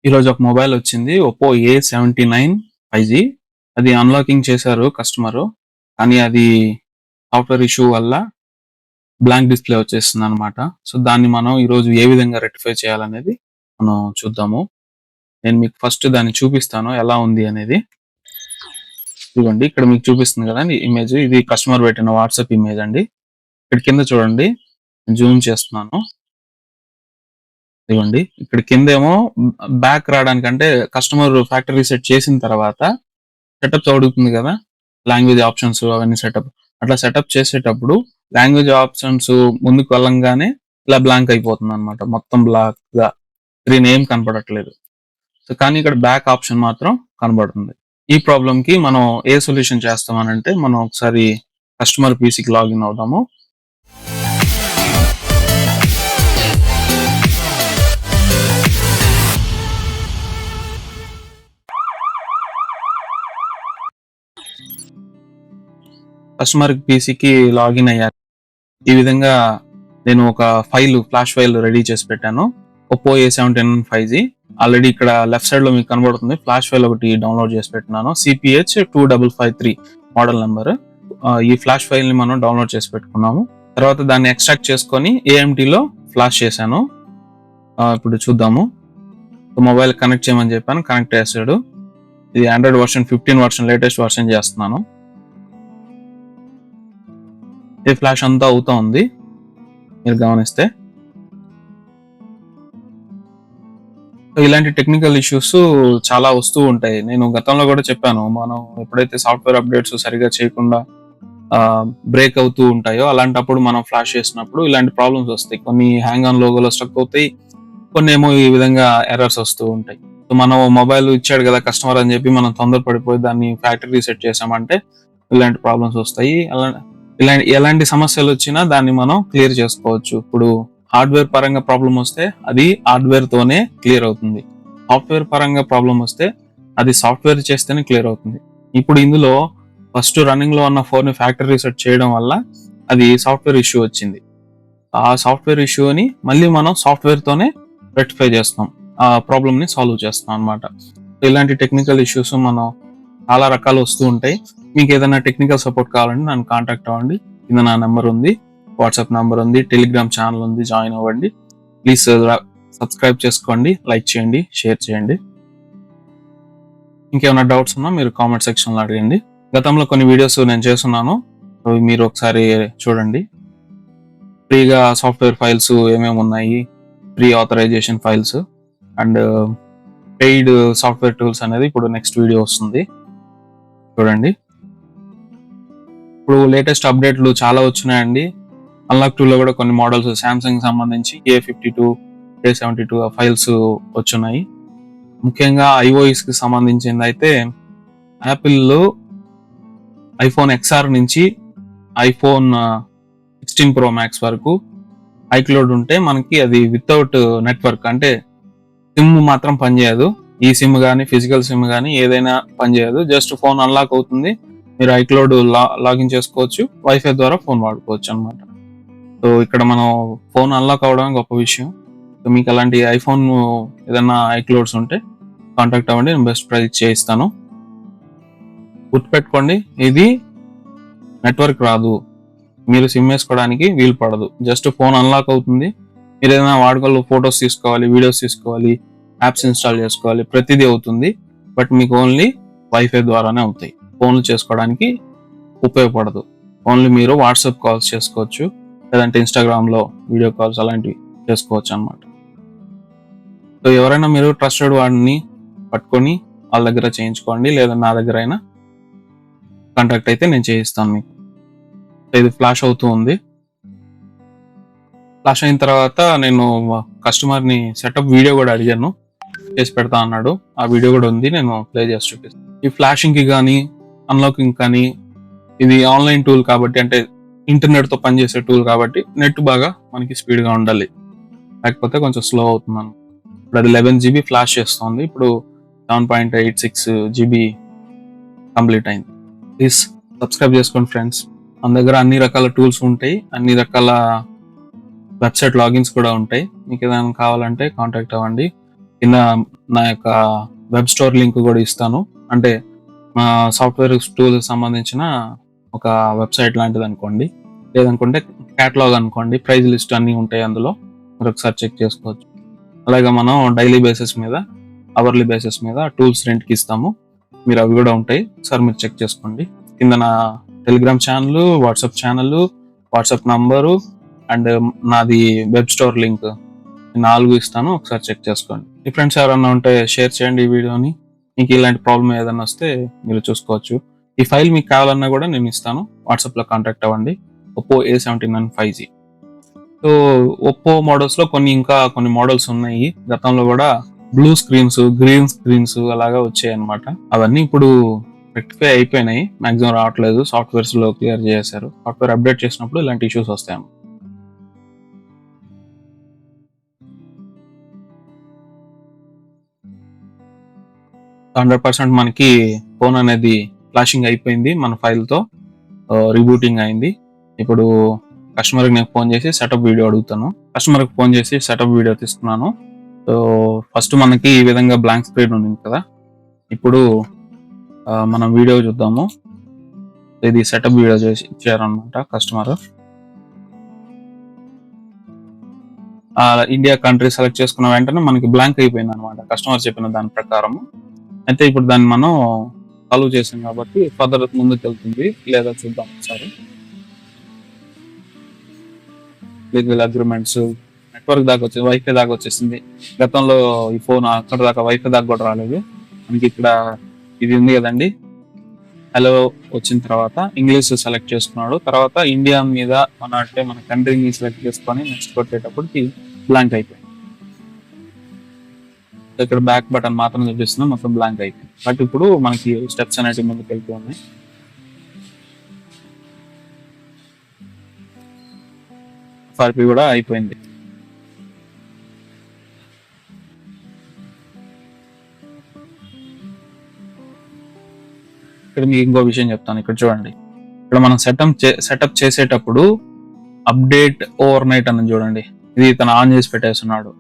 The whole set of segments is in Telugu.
ఈరోజు ఒక మొబైల్ వచ్చింది, ఒప్పో A79 5G. అది అన్లాకింగ్ చేశారు కస్టమరు. కానీ అది సాఫ్ట్‌వేర్ ఇష్యూ వల్ల బ్లాంక్ డిస్‌ప్లే వచ్చేస్తుందనమాట. సో, దాన్ని మనం ఈరోజు ఏ విధంగా రెక్టిఫై చేయాలనేది మనం చూద్దాము. నేను మీకు ఫస్ట్ దాన్ని చూపిస్తాను ఎలా ఉంది అనేది. ఇదిగోండి ఇక్కడ మీకు చూపిస్తుంది కదండీ ఇమేజ్. ఇది కస్టమర్ పెట్టిన వాట్సాప్ ఇమేజ్ అండి. ఇక్కడ కింద చూడండి, జూమ్ చేస్తున్నాను. ఇదిగోండి ఇక్కడ కిందేమో బ్యాక్ రావడానికంటే కస్టమర్ ఫ్యాక్టరీ రీసెట్ చేసిన తర్వాత సెటప్ అడుగుతుంది కదా, లాంగ్వేజ్ ఆప్షన్స్ అవన్నీ సెటప్. అట్లా సెటప్ చేసేటప్పుడు లాంగ్వేజ్ ఆప్షన్స్ ముందుకు వెళ్ళంగానే ఇలా బ్లాంక్ అయిపోతుంది అనమాట. మొత్తం బ్లాక్ గా స్క్రీన్ ఏం కనపడట్లేదు. సో కానీ ఇక్కడ బ్యాక్ ఆప్షన్ మాత్రం కనబడుతుంది. ఈ ప్రాబ్లం కి మనం ఏ సొల్యూషన్ చేస్తామనంటే, మనం ఒకసారి కస్టమర్ పీసీకి లాగిన్ అవుదాము. కస్టమర్ పీసీకి లాగిన్ అయ్యారు. ఈ విధంగా నేను ఒక ఫ్లాష్ ఫైల్ రెడీ చేసి పెట్టాను. Oppo A79 5G. ఆల్రెడీ ఇక్కడ లెఫ్ట్ సైడ్ లో మీకు కనబడుతుంది, ఫ్లాష్ ఫైల్ ఒకటి డౌన్లోడ్ చేసి పెట్టినాను. CPH2553 model number. ఈ ఫ్లాష్ ఫైల్ ని మనం డౌన్లోడ్ చేసి పెట్టుకున్నాము. తర్వాత దాన్ని ఎక్స్ట్రాక్ట్ చేసుకొని AMD లో ఫ్లాష్ చేశాను. ఇప్పుడు చూద్దాము. మొబైల్ కనెక్ట్ చేయమని చెప్పాను, కనెక్ట్ చేశాడు. ఇది Android version 15 version latest version చేస్తున్నాను. ఈ ఫ్లాష్ అంతా అవుతా ఉంది మీరు గమనిస్తే. ఇలాంటి టెక్నికల్ ఇష్యూస్ చాలా వస్తూ ఉంటాయి. నేను గతంలో కూడా చెప్పాను, మనం ఎప్పుడైతే సాఫ్ట్వేర్ అప్డేట్స్ సరిగా చేయకుండా బ్రేక్ అవుతూ ఉంటాయో అలాంటప్పుడు మనం ఫ్లాష్ చేసినప్పుడు ఇలాంటి ప్రాబ్లమ్స్ వస్తాయి. కొన్ని హ్యాంగ్ ఆన్ లోగోలో స్ట్రక్ అవుతాయి, కొన్ని ఏమో ఈ విధంగా ఎర్రర్స్ వస్తూ ఉంటాయి. సో మనం మొబైల్ ఇచ్చాడు కదా కస్టమర్ అని చెప్పి మనం తొందరపడిపోయి దాన్ని ఫ్యాక్టరీ రీసెట్ చేసామంటే ఇలాంటి ప్రాబ్లమ్స్ వస్తాయి. ఎలాంటి సమస్యలు వచ్చినా దాన్ని మనం క్లియర్ చేసుకోవచ్చు. ఇప్పుడు హార్డ్వేర్ పరంగా ప్రాబ్లం వస్తే అది హార్డ్వేర్ తోనే క్లియర్ అవుతుంది. సాఫ్ట్వేర్ పరంగా ప్రాబ్లం వస్తే అది సాఫ్ట్వేర్ చేస్తేనే క్లియర్ అవుతుంది. ఇప్పుడు ఇందులో ఫస్ట్ రన్నింగ్ లో ఉన్న ఫోన్ ని ఫ్యాక్టరీ రీసెట్ చేయడం వల్ల అది సాఫ్ట్వేర్ ఇష్యూ వచ్చింది. ఆ సాఫ్ట్వేర్ ఇష్యూని మళ్ళీ మనం సాఫ్ట్వేర్ తోనే రెక్టిఫై చేస్తాం, ఆ ప్రాబ్లమ్ ని సాల్వ్ చేస్తాం అన్నమాట. ఇలాంటి టెక్నికల్ ఇష్యూస్ మనం చాలా రకాలు వస్తూ ఉంటాయి. మీకు ఏదైనా టెక్నికల్ సపోర్ట్ కావాలంటే నన్ను కాంటాక్ట్ అవ్వండి. కింద నా నెంబర్ ఉంది, వాట్సాప్ నెంబర్ ఉంది, టెలిగ్రామ్ ఛానల్ ఉంది, జాయిన్ అవ్వండి. ప్లీజ్ సబ్స్క్రైబ్ చేసుకోండి, లైక్ చేయండి, షేర్ చేయండి. ఇంకేమైనా డౌట్స్ ఉన్నా మీరు కామెంట్ సెక్షన్ లో అడగండి. గతంలో కొన్ని వీడియోస్ నేను చేస్తున్నాను, మీరు ఒకసారి చూడండి. ఫ్రీగా సాఫ్ట్వేర్ ఫైల్స్ ఏమేమి ఉన్నాయి, pre authorisation files and paid software tools అనేది ఇప్పుడు నెక్స్ట్ వీడియో వస్తుంది, చూడండి. ఇప్పుడు లేటెస్ట్ అప్డేట్లు చాలా వచ్చినాయండి. అన్లాక్ 2 లో కూడా కొన్ని మోడల్స్ సామ్సంగ్ సంబంధించి A52, A72 ఫైల్స్ వచ్చున్నాయి. ముఖ్యంగా iOS కి సంబంధించింది అయితే యాపిల్ లో iPhone XR నుంచి iPhone 16 Pro Max వరకు iCloud ఉంటే మనకి అది వితౌట్ నెట్వర్క్, అంటే సిమ్ మాత్రం పనిచేయదు. ఈ సిమ్ కానీ ఫిజికల్ సిమ్ కానీ ఏదైనా పనిచేయదు. జస్ట్ ఫోన్ అన్లాక్ అవుతుంది, మీరు iCloud లాగిన్ చేసుకోవచ్చు, వైఫై ద్వారా ఫోన్ వాడుకోవచ్చు అనమాట. సో ఇక్కడ మనం ఫోన్ అన్లాక్ అవ్వడం గొప్ప విషయం. సో మీకు అలాంటి ఐఫోన్ ఏదైనా iClouds ఉంటే కాంటాక్ట్ అవ్వండి, నేను బెస్ట్ ప్రైస్ చేయిస్తాను. గుర్తుపెట్టుకోండి, ఇది నెట్వర్క్ రాదు, మీరు సిమ్ వేసుకోవడానికి వీలు పడదు. జస్ట్ ఫోన్ అన్లాక్ అవుతుంది, మీరు ఏదైనా వాడుకోవాలి, ఫొటోస్ తీసుకోవాలి, వీడియోస్ తీసుకోవాలి, యాప్స్ ఇన్స్టాల్ చేసుకోవాలి, ప్రతిదీ అవుతుంది. బట్ మీకు ఓన్లీ వైఫై ద్వారానే అవుతాయి, ఫోన్లు చేసుకోవడానికి ఉపయోగపడదు. ఓన్లీ మీరు వాట్సాప్ కాల్స్ చేసుకోవచ్చు, లేదంటే ఇన్స్టాగ్రామ్ లో వీడియో కాల్స్ అలాంటివి చేసుకోవచ్చు అనమాట. సో ఎవరైనా మీరు ట్రస్టెడ్ వాడిని పట్టుకొని వాళ్ళ దగ్గర చేయించుకోండి, లేదా నా దగ్గర అయినా కాంటాక్ట్ అయితే నేను చేయిస్తాను మీకు. ఇది ఫ్లాష్ అవుతూ ఉంది. ఫ్లాష్ అయిన తర్వాత నేను కస్టమర్ ని సెటప్ వీడియో కూడా అడిగాను, చేసి పెడతా అన్నాడు. ఆ వీడియో కూడా ఉంది, నేను ప్లే చేసి చూపిస్తాను. ఈ ఫ్లాషింగ్ కి కానీ అన్లాకింగ్ కానీ ఇది ఆన్లైన్ టూల్ కాబట్టి, అంటే ఇంటర్నెట్ తో పనిచేసే టూల్ కాబట్టి నెట్ బాగా మనకి స్పీడ్ గా ఉండాలి, లేకపోతే కొంచెం స్లో అవుతున్నాను. ఇప్పుడు అది 11 GB ఫ్లాష్ చేస్తుంది, ఇప్పుడు 7.86 GB కంప్లీట్ అయింది. ప్లీజ్ సబ్స్క్రైబ్ చేసుకోండి ఫ్రెండ్స్. మన దగ్గర అన్ని రకాల టూల్స్ ఉంటాయి, అన్ని రకాల వెబ్సైట్ లాగిన్స్ కూడా ఉంటాయి. మీకు ఏదైనా కావాలంటే కాంటాక్ట్ అవ్వండి. కింద నా యొక్క వెబ్ స్టోర్ లింక్ కూడా ఇస్తాను. అంటే సాఫ్ట్వేర్ టూల్ సంబంధించిన ఒక వెబ్సైట్ లాంటిది అనుకోండి, లేదనుకుంటే క్యాటలాగ్ అనుకోండి, ప్రైజ్ లిస్ట్ అన్ని ఉంటాయి అందులో, మీరు ఒకసారి చెక్ చేసుకోవచ్చు. అలాగే మనం డైలీ బేసిస్ మీద, అవర్లీ బేసిస్ మీద టూల్స్ రెంట్కి ఇస్తాము. మీరు అవి కూడా ఉంటాయి, ఒకసారి మీరు చెక్ చేసుకోండి. కింద నా Telegram channel, WhatsApp channel, WhatsApp number and నాది వెబ్ స్టోర్ లింక్ 4 ఇస్తాను, ఒకసారి చెక్ చేసుకోండి. మీ ఫ్రెండ్స్ ఎవరైనా ఉంటే షేర్ చేయండి ఈ వీడియోని. మీకు ఇలాంటి ప్రాబ్లం ఏదైనా వస్తే మీరు చూసుకోవచ్చు. ఈ ఫైల్ మీకు కావాలన్నా కూడా నేను ఇస్తాను, వాట్సాప్లో కాంటాక్ట్ అవ్వండి. Oppo A79 5G. So Oppo models లో ఇంకా కొన్ని మోడల్స్ ఉన్నాయి. గతంలో కూడా బ్లూ స్క్రీన్స్, గ్రీన్ స్క్రీన్స్ అలాగా వచ్చాయి అనమాట. అవన్నీ ఇప్పుడు రెక్టిఫై అయిపోయినాయి, మాక్సిమం రావట్లేదు, సాఫ్ట్వేర్స్ లో క్లియర్ చేశారు. సాఫ్ట్వేర్ అప్డేట్ చేసినప్పుడు ఇలాంటి ఇష్యూస్ వస్తాయి. 100% మనకి ఫోన్ అనేది ఫ్లాషింగ్ అయిపోయింది, మన ఫైల్తో రీబూటింగ్ అయింది. ఇప్పుడు కస్టమర్కి నేను ఫోన్ చేసి సెటప్ వీడియో అడుగుతాను. కస్టమర్కి ఫోన్ చేసి సెటప్ వీడియో తీసుకున్నాను. సో ఫస్ట్ మనకి ఈ విధంగా బ్లాంక్ స్క్రీన్ ఉంది కదా. ఇప్పుడు మనం వీడియో చూద్దాము. ఇది సెటప్ వీడియో చేసి ఇచ్చారనమాట కస్టమర్. ఇండియా కంట్రీ సెలెక్ట్ చేసుకున్న వెంటనే మనకి బ్లాంక్ అయిపోయింది అనమాట, కస్టమర్ చెప్పిన దాని ప్రకారం. అయితే ఇప్పుడు దాన్ని మనం సాల్వ్ చేసాం కాబట్టి ఫర్దర్ ముందుకు వెళ్తుంది లేదా చూద్దాం ఒకసారి. లీగల్ అగ్రిమెంట్స్, నెట్వర్క్ దాకా వచ్చేసి వైఫై దాకా వచ్చేసింది. గతంలో ఈ ఫోన్ అక్కడ దాకా వైఫై దాకా కూడా రాలేదు. మనకి ఇక్కడ ఇది ఉంది కదండి, హలో వచ్చిన తర్వాత ఇంగ్లీష్ సెలెక్ట్ చేసుకున్నాడు. తర్వాత ఇండియా మీద మన కంట్రీని సెలెక్ట్ చేసుకొని నెక్స్ట్ కొట్టేటప్పటికి బ్లాంక్ అయిపోయింది. ఇక్కడ బ్యాక్ బటన్ మాత్రం చూపిస్తున్నాం, మొత్తం బ్లాంక్ అయిపోయింది. బట్ ఇప్పుడు మనకి స్టెప్స్ అనేవి ముందుకు వెళ్తూ ఉన్నాయి. FRP కూడా అయిపోయింది. ఇక్కడ మీకు ఇంకో విషయం చెప్తాను, ఇక్కడ చూడండి. ఇక్కడ మనం సెటప్ చేసేటప్పుడు అప్డేట్ ఓవర్ నైట్ అని చూడండి, ఇది తను ఆన్ చేసి పెట్టేస్తున్నాడు.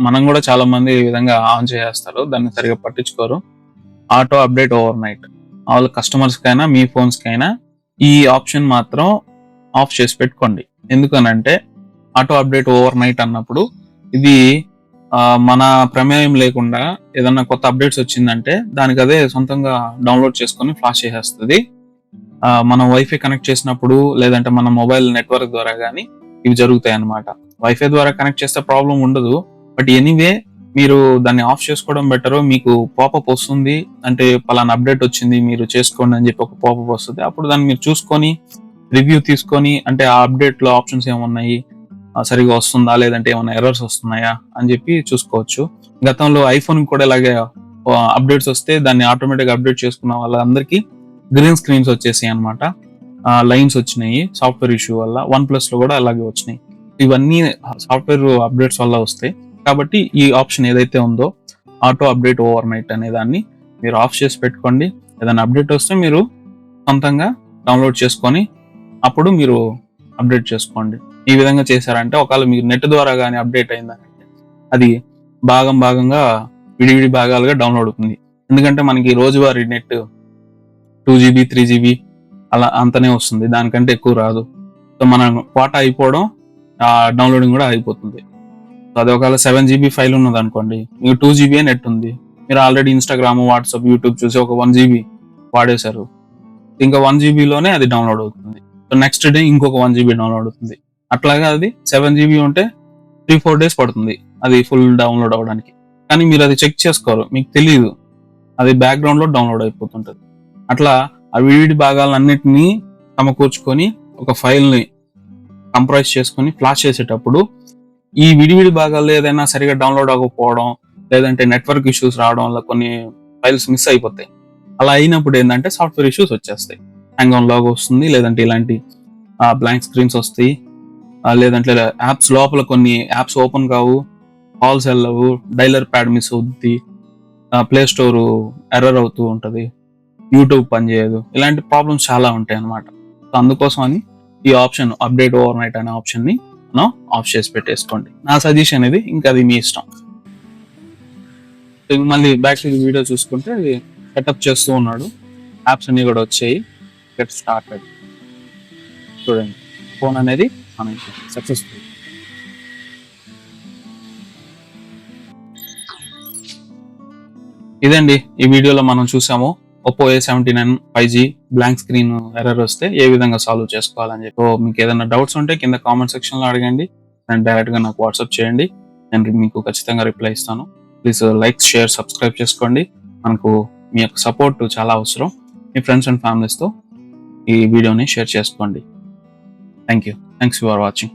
మనం కూడా చాలా మంది ఈ విధంగా ఆన్ చేసేస్తారు, దాన్ని సరిగా పట్టించుకోరు. ఆటో అప్డేట్ ఓవర్ నైట్, వాళ్ళ కస్టమర్స్ కైనా మీ ఫోన్స్ కైనా ఈ ఆప్షన్ మాత్రం ఆఫ్ చేసి పెట్టుకోండి. ఎందుకనంటే ఆటో అప్డేట్ ఓవర్ నైట్ అన్నప్పుడు ఇది మన ప్రమేయం లేకుండా ఏదన్నా కొత్త అప్డేట్స్ వచ్చిందంటే దానికి అదే సొంతంగా డౌన్లోడ్ చేసుకొని ఫ్లాష్ చేసేస్తుంది. మనం వైఫై కనెక్ట్ చేసినప్పుడు లేదంటే మన మొబైల్ నెట్వర్క్ ద్వారా కానీ ఇవి జరుగుతాయి అన్నమాట. వైఫై ద్వారా కనెక్ట్ చేస్తే ప్రాబ్లం ఉండదు, బట్ ఎనీవే మీరు దాన్ని ఆఫ్ చేసుకోవడం బెటర్. మీకు పాపప్ వస్తుంది అంటే పలానా అప్డేట్ వచ్చింది మీరు చేసుకోండి అని చెప్పి ఒక పాపప్ వస్తుంది. అప్పుడు దాన్ని మీరు చూసుకొని రివ్యూ తీసుకొని, అంటే ఆ అప్డేట్ లో ఆప్షన్స్ ఏమున్నాయి, సరిగా వస్తుందా లేదంటే ఏమైనా ఎర్రర్స్ వస్తున్నాయా అని చెప్పి చూసుకోవచ్చు. గతంలో ఐఫోన్ కూడా ఇలాగే అప్డేట్స్ వస్తే దాన్ని ఆటోమేటిక్ అప్డేట్ చేసుకున్న వాళ్ళందరికీ గ్రీన్ స్క్రీన్స్ వచ్చేసాయి అనమాట, లైన్స్ వచ్చినాయి సాఫ్ట్వేర్ ఇష్యూ వల్ల. OnePlus లో కూడా అలాగే వచ్చినాయి. ఇవన్నీ సాఫ్ట్వేర్ అప్డేట్స్ వల్ల వస్తాయి. కాబట్టి ఈ ఆప్షన్ ఏదైతే ఉందో ఆటో అప్డేట్ ఓవర్ నైట్ అనే దాన్ని మీరు ఆఫ్ చేసి పెట్టుకోండి. ఏదైనా అప్డేట్ వస్తే మీరు సొంతంగా డౌన్లోడ్ చేసుకొని అప్పుడు మీరు అప్డేట్ చేసుకోండి. ఈ విధంగా చేశారంటే ఒకవేళ మీకు నెట్ ద్వారా కానీ అప్డేట్ అయిందంటే అది భాగంగా విడివిడి భాగాలుగా డౌన్లోడ్ అవుతుంది. ఎందుకంటే మనకి రోజువారీ నెట్ 2GB 3GB అలా అంతనే వస్తుంది, దానికంటే ఎక్కువ రాదు. సో మన కోటా అయిపోవడం, డౌన్లోడింగ్ కూడా అయిపోతుంది. అది ఒకవేళ 7GB ఫైల్ ఉన్నది అనుకోండి, మీకు 2GB నెట్ ఉంది, మీరు ఆల్రెడీ ఇన్స్టాగ్రామ్, వాట్సాప్, యూట్యూబ్ చూసి ఒక 1GB వాడేశారు, ఇంకా 1GBలోనే అది డౌన్లోడ్ అవుతుంది. సో నెక్స్ట్ డే ఇంకొక 1GB డౌన్లోడ్ అవుతుంది. అట్లాగా అది 7GB ఉంటే 3-4 days పడుతుంది అది ఫుల్ డౌన్లోడ్ అవ్వడానికి. కానీ మీరు అది చెక్ చేసుకోరు, మీకు తెలియదు, అది బ్యాక్గ్రౌండ్ లో డౌన్లోడ్ అయిపోతుంటది. అట్లా ఆ వివిధ భాగాలన్నిటినీ సమకూర్చుకొని ఒక ఫైల్ ని కంప్రైజ్ చేసుకొని ఫ్లాష్ చేసేటప్పుడు ఈ విడివిడి భాగాల్లో ఏదైనా సరిగా డౌన్లోడ్ అవ్వకపోవడం లేదంటే నెట్వర్క్ ఇష్యూస్ రావడం వల్ల కొన్ని ఫైల్స్ మిస్ అయిపోతాయి. అలా అయినప్పుడు ఏంటంటే సాఫ్ట్వేర్ ఇష్యూస్ వచ్చేస్తాయి, హ్యాంగ్ ఆన్ లాగ్ వస్తుంది, లేదంటే ఇలాంటి బ్లాంక్ స్క్రీన్స్ వస్తాయి, లేదంటే యాప్స్ లోపల కొన్ని యాప్స్ ఓపెన్ కావు, కాల్స్ వెళ్ళవు, డైలర్ ప్యాడ్ మిస్ అవుతుంది, ప్లే స్టోర్ ఎర్రర్ అవుతూ ఉంటది, యూట్యూబ్ పనిచేయదు, ఇలాంటి ప్రాబ్లమ్స్ చాలా ఉంటాయి అన్నమాట. సో అందుకోసం అని ఈ ఆప్షన్ అప్డేట్ ఓవర్ నైట్ అనే ఆప్షన్ ని మనం ఆఫ్ చేసి పెట్టేసుకోండి. నా సజెషన్ ఇది, ఇంకా అది మీ ఇష్టం. మళ్ళీ బ్యాక్ వీడియో చూసుకుంటే సెటప్ చేస్తూ ఉన్నాడు. యాప్స్ అన్ని కూడా వచ్చాయి. Get started. చూడండి, ఫోన్ అనేది మనకి సక్సెస్ఫుల్. ఇదండి ఈ వీడియోలో మనం చూసాము Oppo A79 5G blank screen error వస్తే ఏ విధంగా సాల్వ్ చేసుకోవాలని చెప్పి. మీకు ఏదైనా డౌట్స్ ఉంటే కింద కామెంట్ సెక్షన్ లో అడగండి, అండ్ డైరెక్ట్ గా నాకు వాట్సాప్ చేయండి, నేను మీకు ఖచ్చితంగా రిప్లై ఇస్తాను. ప్లీజ్ లైక్, షేర్, సబ్స్క్రైబ్ చేసుకోండి. మనకు మీ యొక్క సపోర్ట్ చాలా అవసరం. మీ ఫ్రెండ్స్ అండ్ ఫ్యామిలీస్తో ఈ వీడియోని షేర్ చేసుకోండి. Thanks for watching.